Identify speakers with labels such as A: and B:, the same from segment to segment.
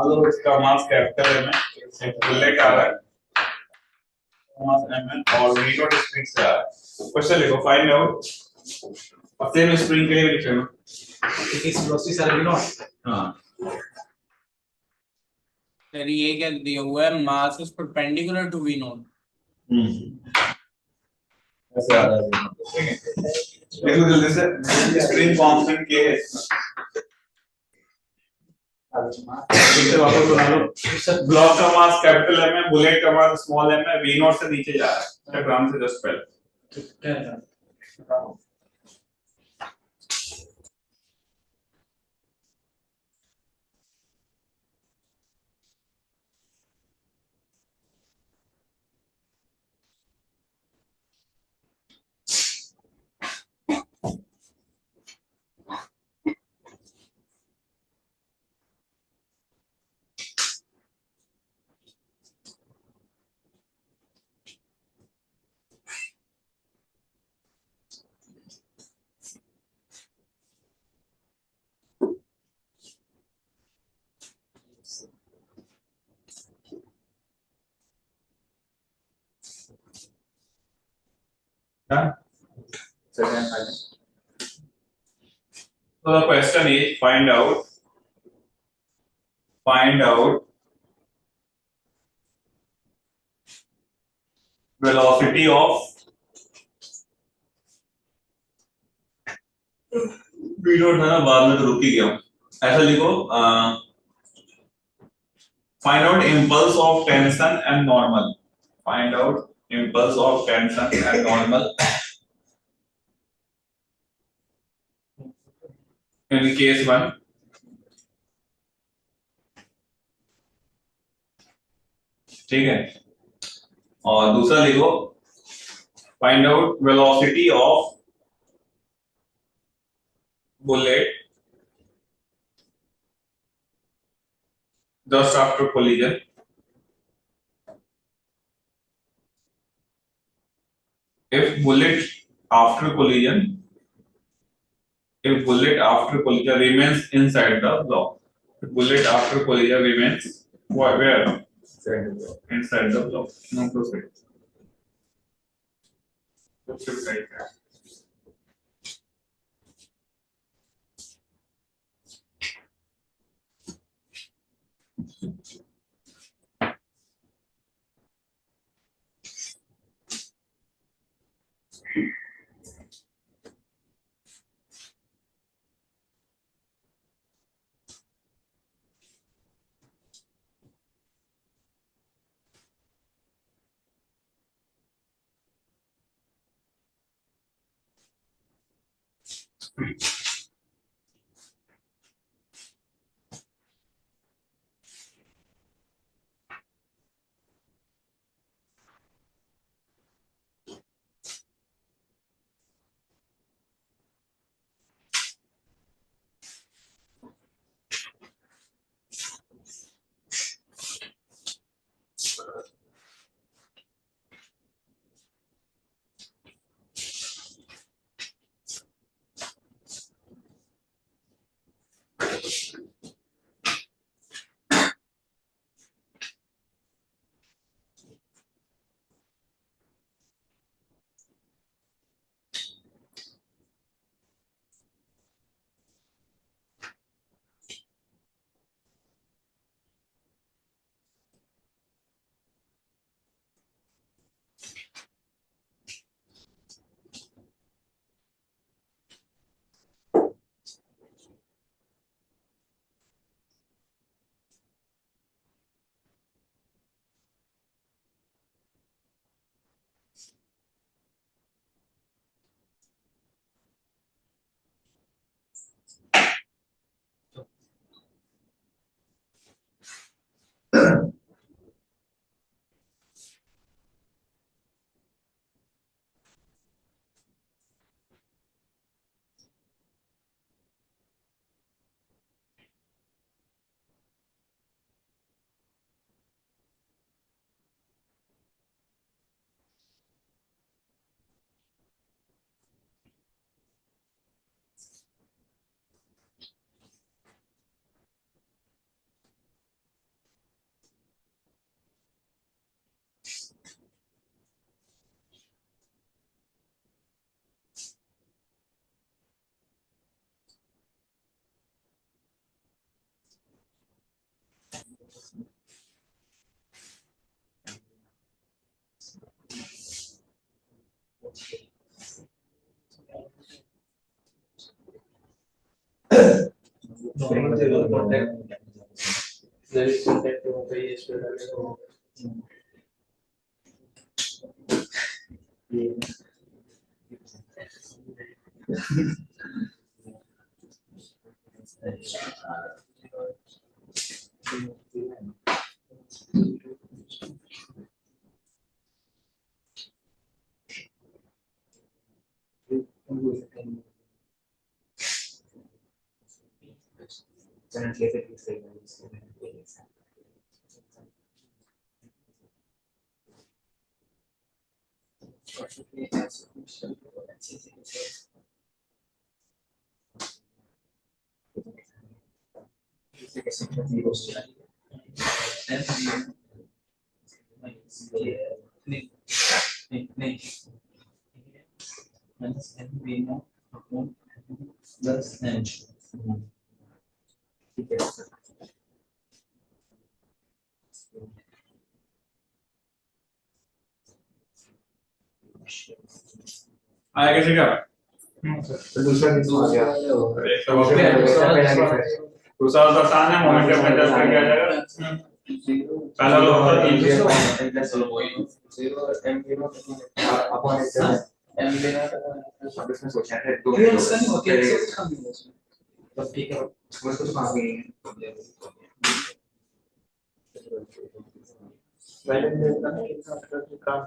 A: लो इसका mass capital M है, bullet आ रहा है मास एम है और वी नॉट स्प्रिंग से आ रहा है। क्वेश्चन लिखो फाइंड आउट और सेम स्प्रिंग के लिए भी लिखो
B: किस वेलोसिटी से वी नॉट।
A: हां
C: सर ये क्या दिया हुआ है, mass is perpendicular to v not.
A: ऐसे आ रहा है ठीक है। देखो जल्दी से स्प्रिंग कांस्टेंट के है इसे वापस बना लो। ब्लॉक का मास कैपिटल एम है, बुलेट का मास स्मॉल एम है, वी नॉट से नीचे जा रहा है ग्राम से जस्ट पहले
B: क्या है
A: second time. So the question is find out velocity of v not है ना, बाद में तो रुक ही गया हूं। ऐसा लिखो find out impulse of tension and normal, find out impulse of tension and normal in case 1 ठीक है। और दूसरा लिखो find out velocity of bullet just after collision, if bullet after collision remains inside the block, if bullet after collision remains where inside the block, no proceed. Should write that.
B: there is contact to the yes to
A: आया कैसे क्या
D: तो दूसरा किस आ गया
A: दूसरा तो आसान है मोमेंटम में जस्ट क्या जाएगा पहला लो होता है
D: अपॉन इसमें सोचा है दो ठीक है उसको तो काम नहीं है
B: पहले देखा ना कितना काम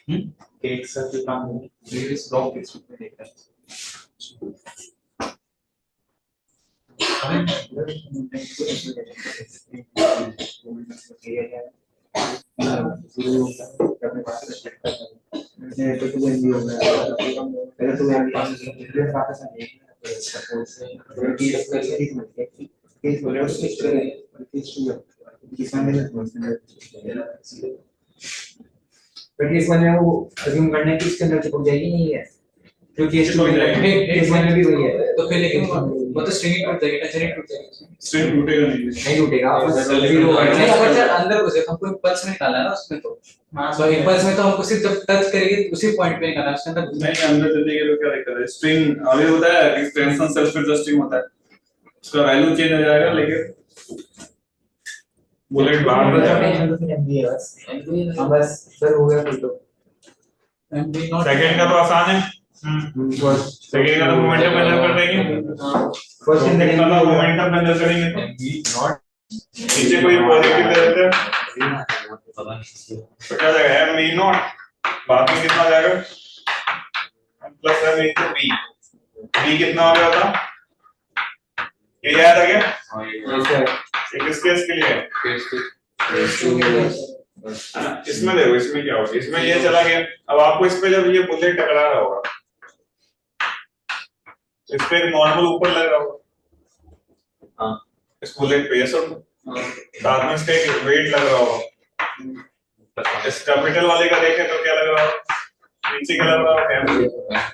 B: है एक साथ काम है प्रीवियस ब्लॉक इसमें देखा
D: इस वन में वो अज्यूम करना है कि इसके अंदर चिपक जाएगी नहीं है क्योंकि इस वन में भी वही है
B: तो फिर लेकिन वो तो स्ट्रिंग टूट जाएगी टेंशन टूट जाएगी
A: स्ट्रिंग टूटेगा नहीं
D: नहीं टूटेगा
B: नहीं अगर अंदर को से हमको इम्पल्स में निकालना है ना उसमें तो तो इम्पल्स में तो हमको सिर्फ जब टच करेंगे उसी पॉइंट पे निकालना है उसके अंदर
A: नहीं अंदर चलेंगे तो क्या दिक्कत है स्ट्रिंग अभी होता है कि टेंशन सेल्फ एडजस्टिंग होता है उसका वैल्यू चेंज हो जाएगा लेकिन बुलेट बाहर हो जाएगा
D: बस सर हो गया फिर तो
A: सेकंड का तो आसान है सेकंड का तो मोमेंटम मेजर कर देंगे
D: फर्स्ट इन द
A: का तो मोमेंटम मेजर करेंगे तो नीचे कोई पॉजिटिव दे देते हैं तो क्या जाएगा m v नॉट बाद में कितना आ जाएगा plus m into v v कितना हो गया था ये याद आ गया ये किस केस के लिए है ना इसमें देखो इसमें क्या होगा इसमें ये चला गया अब आपको इस पे जब ये बुलेट टकरा रहा होगा इस पे नॉर्मल ऊपर लग रहा होगा हाँ इस बुलेट पे ये सब साथ में इसका एक वेट लग रहा होगा इस कैपिटल वाले का देखें तो क्या लग रहा होगा नीचे क्या लग रहा होगा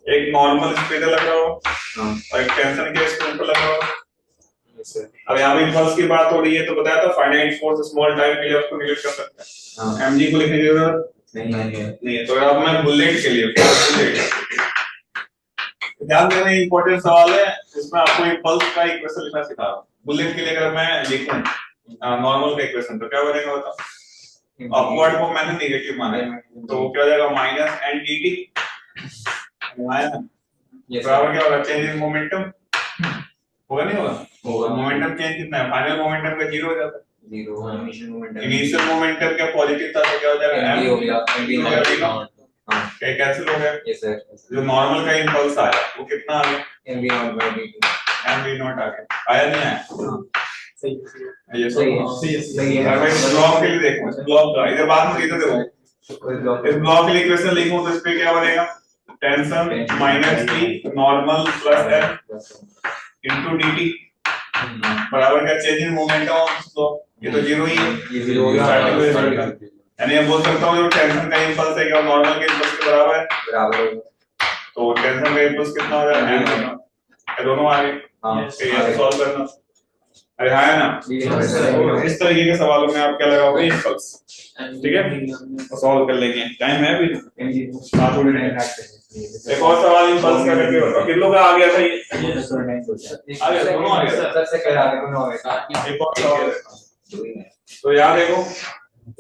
A: एक नॉर्मल इस पे लग रहा होगा और एक टेंशन के इस पे ऊपर लग रहा होगा अब यहाँ पे इम्पल्स की बात हो रही है तो बताया था फाइनाइट फोर्स स्मॉल टाइम के लिए उसको निगेट कर सकते हैं mg को लिखने की जरूरत नहीं है तो अब मैं बुलेट के लिए बुलेट ध्यान देना इंपॉर्टेंट सवाल है इसमें आपको इम्पल्स का इक्वेशन लिखना सिखा रहा हूं बुलेट के लिए अगर मैं लिखूं नॉर्मल का इक्वेशन तो क्या बनेगा बताओ अपवर्ड को मैंने नेगेटिव माना है तो क्या हो जाएगा माइनस n dt बराबर क्या होगा चेंज इन मोमेंटम होगा नहीं होगा मोमेंटम चेंज कितना है फाइनल मोमेंटम का जीरो हो जाता है
D: जीरो
A: इनिशियल मोमेंटम क्या पॉजिटिव था तो क्या हो जाएगा m हो गया हां क्या कैंसिल हो गया
D: यस सर
A: जो नॉर्मल का इंपल्स आया वो कितना आ गया
D: mv not by dt
A: mv not आ गया आया नहीं आया
B: सही
A: ये
D: सही है
A: अगर मैं इस ब्लॉक के लिए देखूं इस ब्लॉक का इधर बाद में इधर देखो इस ब्लॉक के लिए इक्वेशन लिखूं तो इस पे क्या बनेगा tension minus t normal plus m into dt बराबर का change in momentum of flow ये तो जीरो ही है
D: ये जीरो हो गया
A: यानी मैं बोल सकता हूं जो टेंशन का इंपल्स है क्या नॉर्मल के इंपल्स के बराबर है
D: बराबर
A: तो टेंशन का इंपल्स कितना हो जाएगा m ये दोनों आ गए
D: हां
A: ये सॉल्व करना अरे हाँ है ना तो इस तरीके के सवालों में आप क्या लगाओगे इंपल्स ठीक है सॉल्व कर लेंगे टाइम है अभी
D: mg साथ थोड़े टाइम लगते हैं
A: एक और सवाल इंपल्स का करके बताओ किन लोगों का आ गया था ये आ गया दोनों आ गया
D: सर से कह आगे दोनों आ गया।
A: एक और सवाल है। तो याद देखो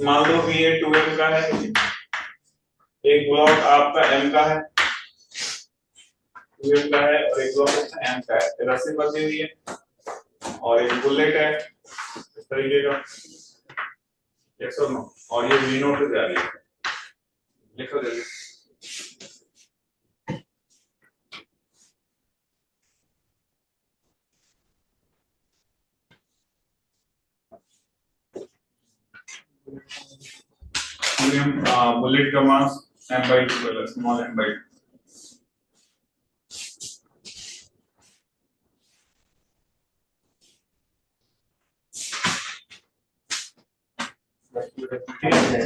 A: मान लो कि ये 2m का है एक ब्लॉक आपका m का है 2m का है और एक ब्लॉक m का है रस्सी बंधी हुई है और एक बुलेट है इस तरीके का यस और नो और ये v नोट पे जा रही है लिखो जल्दी बुलेट का मास m/2 है स्मॉल m/2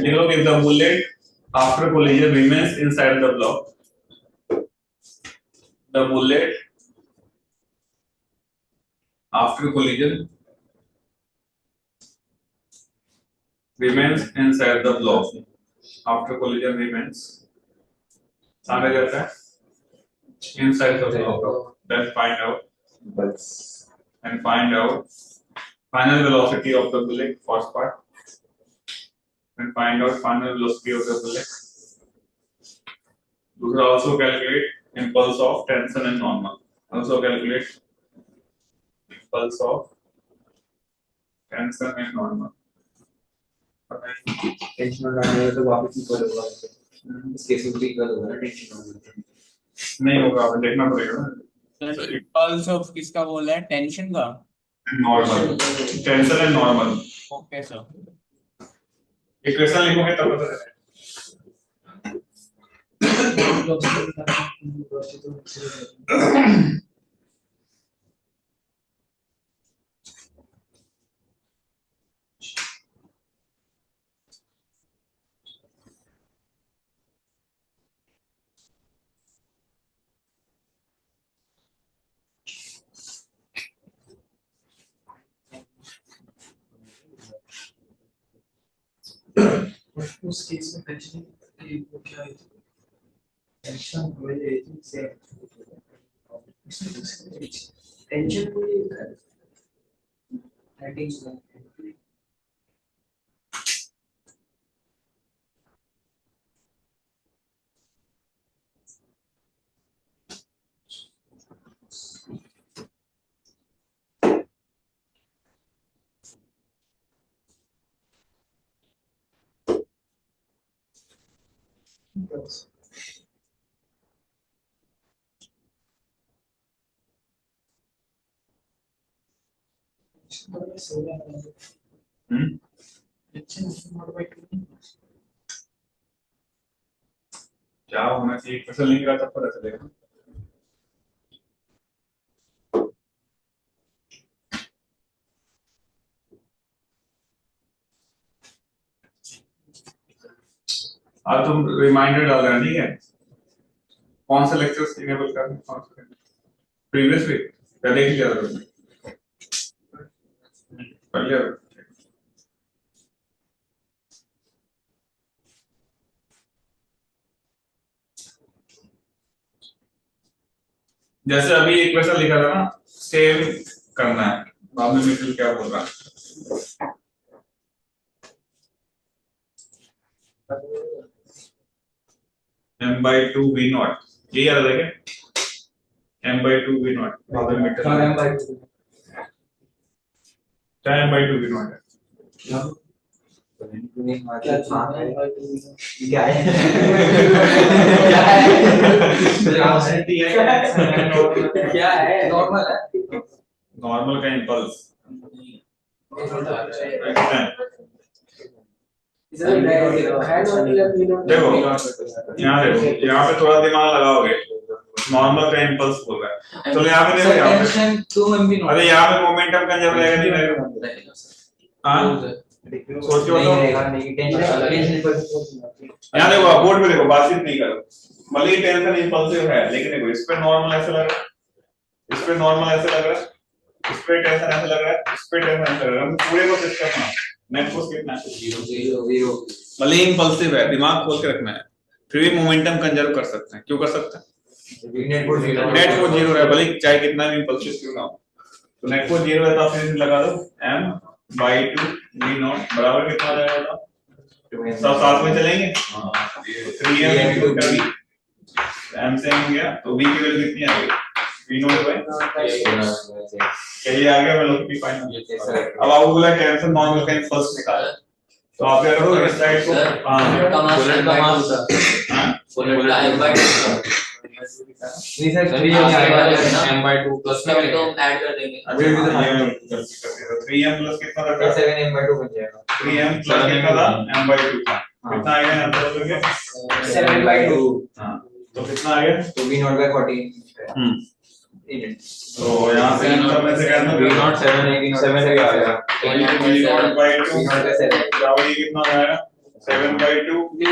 A: लिख लो if the bullet after collision remains inside the block the bullet after collision remains inside the block after collision remains आगे जाता है inside the block then find out final velocity of the bullet first part and find out final velocity of the bullet दूसरा also calculate impulse of tension and normal also calculate impulse of tension and normal
D: tension और डालने तो वापस equal होगा इस case में भी equal होगा ना टेंशन और
A: नहीं होगा अब देखना पड़ेगा ना
C: impulse of किसका बोला है टेंशन का
A: normal tension and normal
C: okay sir
A: equation लिखोगे तब पता चलेगा
D: उस केस में टेंशन वो क्या है टेंशन मुझे से टेंशन मुझे टेंशन
A: क्या होना चाहिए इक्वेशन लिखेगा तब पता चलेगा आज तुम रिमाइंडर डाल रहे हैं ठीक है कौन सा लेक्चर्स इनेबल करना कौन सा प्रीवियस वीक या देख लिया तुमने पढ़ लिया जैसे अभी इक्वेशन लिखा था ना सेम करना है बाद में मिडिल क्या बोल रहा है m/2 v naught ये याद रखें m/2 v naught बाद में मिडिल क्या m/2 v naught है
D: क्या है क्या है नॉर्मल है
A: नॉर्मल का इंपल्स देखो यहाँ पे थोड़ा दिमाग लगाओगे नॉर्मल का इंपल्स बोल रहा है तो यहाँ पे देखो यहाँ पे अरे यहाँ पे मोमेंटम का जब रहेगा नहीं रहेगा हाँ सोचो तो यहाँ देखो बोर्ड पे देखो बातचीत नहीं करो भले ही टेंशन इंपल्सिव है लेकिन देखो इस पे नॉर्मल ऐसा लग रहा है इस पे नॉर्मल ऐसा लग रहा है इस पे टेंशन ऐसा लग रहा है इस पे टेंशन ऐसा लग रहा है हम पूरे को सिस्टम ना नेट को कितना 0 0 0 भले ही इंपल्सिव है दिमाग खोल के रखना है फिर भी मोमेंटम कंजर्व कर सकते हैं। क्यों कर सकते हैं?
E: Net force
A: net force zero है, भले चाहे कितना भी इंपल्सिव क्यों ना हो। तो नेट फोर्स जीरो है तो आप फिर लगा दो m/2 v नॉट बराबर कितना आ जाएगा? सब साथ में चलेंगे। 3m into v, m से m गया तो v की वैल्यू कितनी आ गई? v नॉट बाय चलिए आ गया वेलोसिटी फाइनल। अब आपको बोला टेंशन नॉर्मल का इम्पल्स निकाल, तो आप क्या करोगे? इस साइड को
E: बुलेट का मास बुलेट का m/2
B: नहीं सर
E: m/2 प्लस में तो ऐड कर देंगे।
A: अभी भी तो हम 3m प्लस कितना था?
B: 7m/2 बन जाएगा।
A: 3m प्लस कितना था? m/2 था। कितना आएगा यहाँ पर बोलोगे?
B: 7/2
A: हाँ तो कितना आ गया?
B: तो v नॉट बाय 40।
A: तो यहाँ से इन सब में से करना
B: v नॉट 7 से आ गया।
A: v not by 2
B: v not by 7
A: बराबर ये कितना आ जाएगा? 7/2
B: v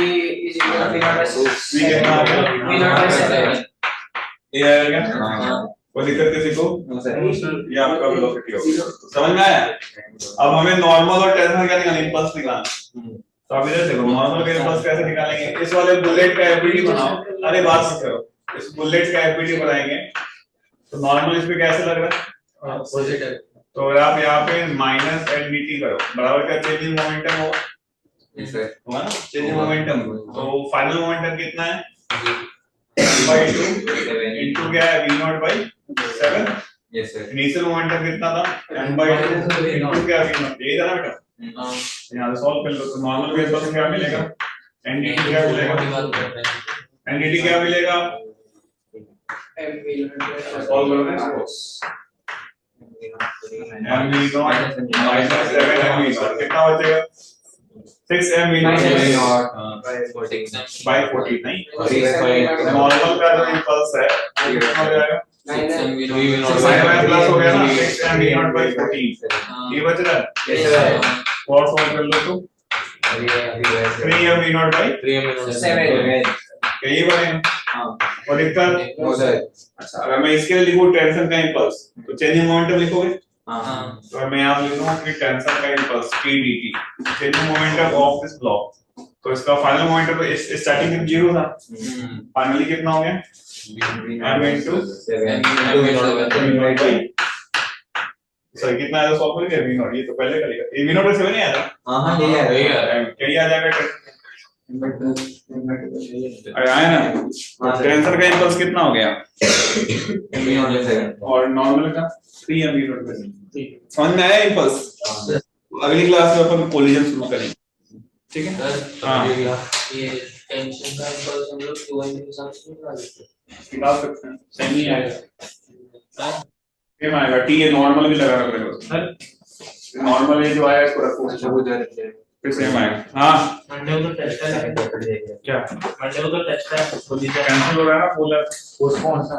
B: is equal to v not by 6
A: v कितना आ गया?
B: v नॉट बाय 7
A: ये आएगा क्या? कोई दिक्कत किसी को? ये आपका वेलोसिटी होगा। समझ में आया? अब हमें नॉर्मल और टेंशन क्या निकालना? इंपल्स निकालना। तो आप इधर देखो नॉर्मल का इंपल्स कैसे निकालेंगे? इस वाले बुलेट का एफबीडी बनाओ। अरे बात मत करो, इस बुलेट का एफबीडी बनाएंगे तो नॉर्मल इस पे कैसे लग रहा है?
E: पॉजिटिव।
A: तो अगर आप यहाँ पे माइनस एडमिटी करो बराबर क्या चेंजिंग मोमेंटम होगा ना? Changing momentum. तो फाइनल मोमेंटम कितना है? m/2 इनटू क्या है? v not by 7।
B: Yes sir.
A: Initial momentum कितना था? m/2 इनटू क्या v नॉट। यही था ना बेटा? यहाँ से सॉल्व कर लो तो नॉर्मल के पास क्या मिलेगा? एनडीटी क्या मिलेगा? एनडीटी क्या मिलेगा? सॉल्व करो ना इसको। m v not minus 7m v not कितना बचेगा? 6m v नॉट बाय 40 नहीं। नॉर्मल का जो इंपल्स है वो कितना हो जाएगा?
E: 6m v
A: माइनस प्लस हो गया ना 6m v नॉट बाय 14 ये बच रहा है। और सॉल्व कर लो तो 3m v नॉट बाय
B: 7
A: यही बनेगा। और दिक्कत अच्छा अगर मैं इसके लिए लिखूं टेंशन का इंपल्स तो चेंजिंग मोमेंटम लिखोगे? तो मैं यहाँ लिख दूंगा कि टेंशन का impulse TDT changing momentum of this block. तो इसका फाइनल मोमेंटम तो स्टार्टिंग में 0 था, फाइनली कितना हो गया? m into 7 सर कितना आया? सॉल्व करेंगे v नॉट। ये तो पहले करेगा ये v नॉट से 7 नहीं आया था?
B: हां यही है।
A: क्या आ जाएगा? अरे आया ना? टेंशन का इंपल्स कितना हो गया?
B: v नॉट बाय 7
A: और नॉर्मल का 3m v नॉट बाय 7। समझ में आया इंपल्स? अगली क्लास में अपन कोलिजन शुरू करेंगे, ठीक है? हाँ
E: ये टेंशन का इंपल्स हम लोग q1 के हिसाब से
A: निकाल सकते हैं। सही नहीं आएगा सेम आएगा। t ये नॉर्मल भी लगाना पड़ेगा सर। नॉर्मल ये जो आया इसको रखो फिर सेम आएगा। हाँ
D: मंडे को तो टेस्ट है
A: क्या
D: मंडे को तो टेस्ट है पोजीशन
A: कैंसिल हो रहा है ना? पोलर
B: पोस्टपोन सा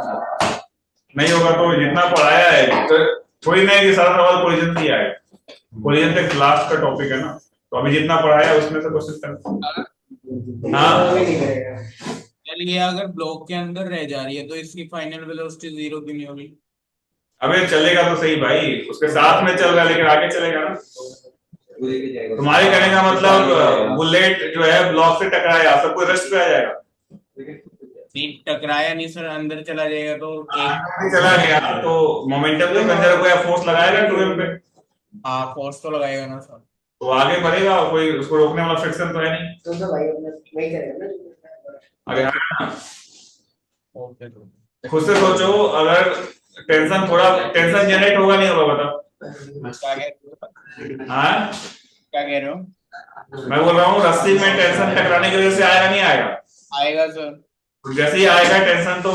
A: नहीं होगा तो जितना पढ़ाया है तो थोड़ी नहीं कि सारा सवाल कोलिजन से ही आएगा। कोलिजन तक लास्ट का टॉपिक है ना, तो अभी जितना पढ़ाया है उसमें से क्वेश्चन करना। हाँ
C: चलिए अगर ब्लॉक के अंदर रह जा रही है तो इसकी फाइनल वेलोसिटी 0 क्यों नहीं होगी?
A: अबे चलेगा तो सही भाई, उसके साथ में चल रहा है लेकिन आगे चलेगा ना। तुम्हारे कहने का मतलब बुलेट जो है ब्लॉक से टकराया सबको रेस्ट पे आ जाएगा?
C: नहीं टकराया नहीं सर, अंदर चला जाएगा तो एक
A: चला गया तो मोमेंटम तो कंजर्व कोई फोर्स लगाएगा 2m पे।
C: हाँ फोर्स तो लगाएगा ना सर।
A: तो आगे बढ़ेगा, कोई उसको रोकने वाला फ्रिक्शन तो है नहीं।
F: तो भाई अपना वही करेगा ना।
A: अरे हाँ
C: ओके तो
A: खुद से सोचो, अगर टेंशन थोड़ा टेंशन जनरेट होगा नहीं होगा बताओ?
C: क्या कह रहे हो?
A: हाँ
C: क्या कह रहे हो?
A: मैं बोल रहा हूँ रस्सी में टेंशन टकराने की वजह से आएगा नहीं आएगा?
C: आएगा सर।
A: तो जैसे ही आएगा टेंशन तो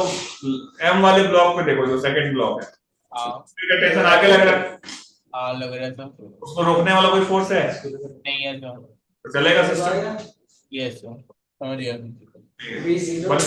A: m वाले ब्लॉक पे देखो जो सेकंड ब्लॉक है
C: हाँ
A: टेंशन आगे लग रहा है,
C: हाँ लग रहा है सर।
A: उसको रोकने वाला कोई फोर्स है?
C: नहीं है सर।
A: तो चलेगा सिस्टम।
C: यस सर समझ गया।
F: V0